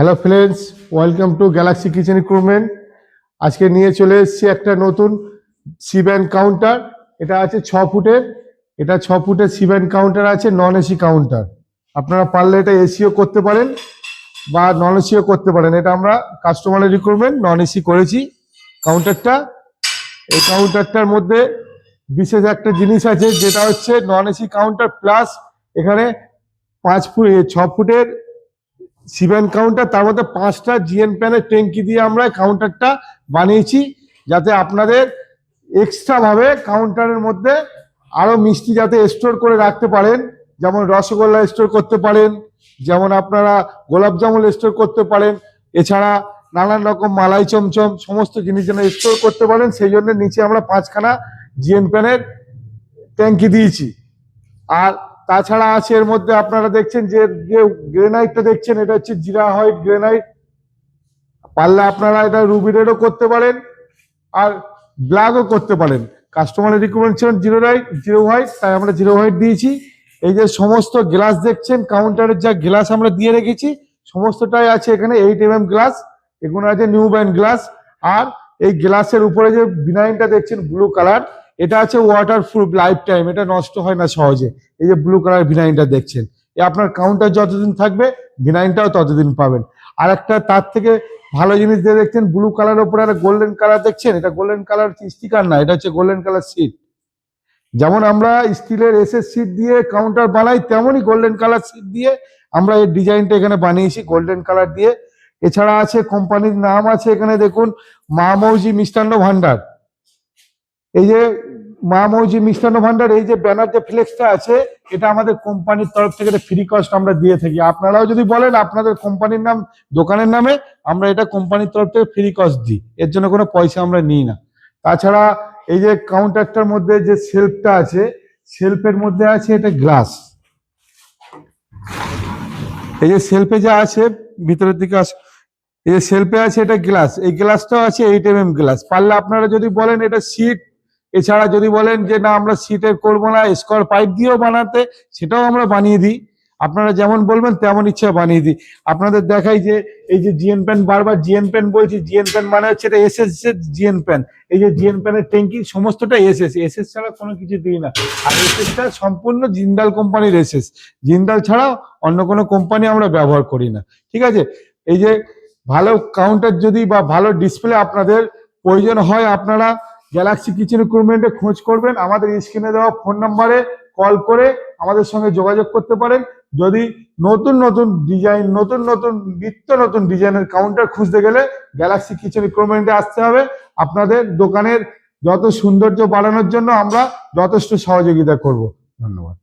Hello friends, welcome to Galaxy kitchen equipment. আজকে নিয়ে চলে এসেছি একটা নতুন সি-ব্যান্ড কাউন্টার। এটা আছে 6 ফুটের। এটা 6 ফুটের সি-ব্যান্ড কাউন্টার আছে, নন এসি কাউন্টার। আপনারা পারলে এটা এসিও করতে পারেন বা নন এসিও করতে পারেন। এটা আমরা কাস্টমারের রিকোয়ারমেন্ট নন এসি করেছি কাউন্টারটা। এই কাউন্টারটার মধ্যে বিশেষ একটা জিনিস আছে, যেটা হচ্ছে নন এসি কাউন্টার প্লাস এখানে 5 ফুট 6 ফুটের সি-ব্যান্ড কাউন্টার, তার মধ্যে 5টা জিএন প্যানের ট্যাঙ্কি দিয়ে আমরা কাউন্টারটা বানিয়েছি, যাতে আপনাদের এক্সট্রা ভাবে কাউন্টারের মধ্যে আরো মিষ্টি যাতে স্টোর করে রাখতে পারেন। যেমন রসগোল্লা স্টোর করতে পারেন, যেমন আপনারা গোলাপ জামুন স্টোর করতে পারেন, এছাড়া নানান রকম মালাই চমচম সমস্ত জিনিস যেন স্টোর করতে পারেন, সেই জন্য নিচে আমরা 5খানা জিএন প্যানের ট্যাঙ্কি দিয়েছি। আর তাছাড়া আছে এর মধ্যে আপনারা দেখছেন যে যে গ্রেনাইটটা দেখছেন, এটা হচ্ছে জিরা হোয়াইট গ্রেনাইট। পারলে আপনারা এটা রুবি রেডও করতে পারেন আর ব্ল্যাকও করতে পারেন। কাস্টমারের রিকোয়ারমেন্ট ছিল জিরো হোয়াইট, তাই আমরা জিরো হোয়াইট দিয়েছি। এই যে সমস্ত গ্লাস দেখছেন, কাউন্টারের যা গ্লাস আমরা দিয়ে রেখেছি সমস্তটাই আছে এখানে 8mm গ্লাস। এগুলো আছে নিউ ব্র্যান্ড গ্লাস। আর এই গ্লাসের উপরে যে ভিনাইনটা দেখছেন ব্লু কালার, এটা আছে ওয়াটার প্রুফ, লাইফ টাইম, এটা নষ্ট হয় না সহজে। এই যে ব্লু কালার ভিনাইনটা দেখছেন, আপনার কাউন্টার যতদিন থাকবে ভিনাইনটাও ততদিন পাবেন। আর একটা তার থেকে ভালো জিনিস দিয়ে দেখছেন, ব্লু কালারের উপরে একটা গোল্ডেন কালার দেখছেন, এটা গোল্ডেন কালার স্টিকার না, এটা হচ্ছে গোল্ডেন কালার সিট। যেমন আমরা স্টিলের এসএস সিট দিয়ে কাউন্টার বানাই, তেমনই গোল্ডেন কালার সিট দিয়ে আমরা এই ডিজাইনটা এখানে বানিয়েছি গোল্ডেন কালার দিয়ে। এছাড়া আছে কোম্পানির নাম আছে এখানে দেখুন, মা মৌজি মিষ্টান্ন ভান্ডার। এই যে মা মৌজি মিষ্টান্ন ভান্ডার, এই যে ব্যানার যে ফ্লেক্সটা আছে, এটা আমাদের কোম্পানির তরফ থেকে ফ্রি কস্ট আমরা দিয়ে থাকি। আপনারাও যদি বলেন আপনাদের কোম্পানির নাম দোকানের নামে, আমরা এটা কোম্পানির তরফ থেকে ফ্রি কস্ট দিই, এর জন্য কোনো পয়সা আমরা নিই না। তাছাড়া এই যে কাউন্টারটার মধ্যে যে শেলফটা আছে, শেলফের মধ্যে আছে এটা গ্লাস। এই যে শেলফে যা আছে ভিতরের দিকে আছে, এই যে শেলফে আছে এটা গ্লাস, এই গ্লাসটাও আছে 8mm গ্লাস। পারলে আপনারা যদি বলেন এটা সিট, এছাড়া যদি বলেন যে না আমরা সিটের করবো না, স্কোয়ার পাইপ দিয়েও বানাতে, সেটাও আমরা বানিয়ে দিই। আপনারা যেমন বলবেন তেমন ইচ্ছা বানিয়ে দিই। আপনাদের দেখাই যে এই যে জিএন প্যান, বারবার জিএন প্যান বলছি, জিএন প্যান মানে হচ্ছে এটা এসএস জিএন প্যান। এই যে জিএন প্যানের ট্যাঙ্কি সমস্তটা এসএস, এসএস ছাড়া কোনো কিছু দিই না। আর এসএসটা সম্পূর্ণ জিন্দাল কোম্পানির এসএস, জিন্দাল ছাড়া অন্য কোনো কোম্পানি আমরা ব্যবহার করি না। ঠিক আছে, এই যে ভালো কাউন্টার যদি বা ভালো ডিসপ্লে আপনাদের প্রয়োজন হয়, আপনারা গ্যালাক্সি কিচেন ইকুইপমেন্টে খোঁজ করবেন। আমাদের স্ক্রিনে দেওয়া ফোন নাম্বারে কল করে আমাদের সঙ্গে যোগাযোগ করতে পারেন। যদি নতুন নতুন ডিজাইন, নিত্য নতুন ডিজাইনের কাউন্টার খুঁজতে গেলে গ্যালাক্সি কিচেন ইকুইপমেন্টে আসতে হবে। আপনাদের দোকানের যত সৌন্দর্য বাড়ানোর জন্য আমরা যথেষ্ট সহযোগিতা করব। ধন্যবাদ।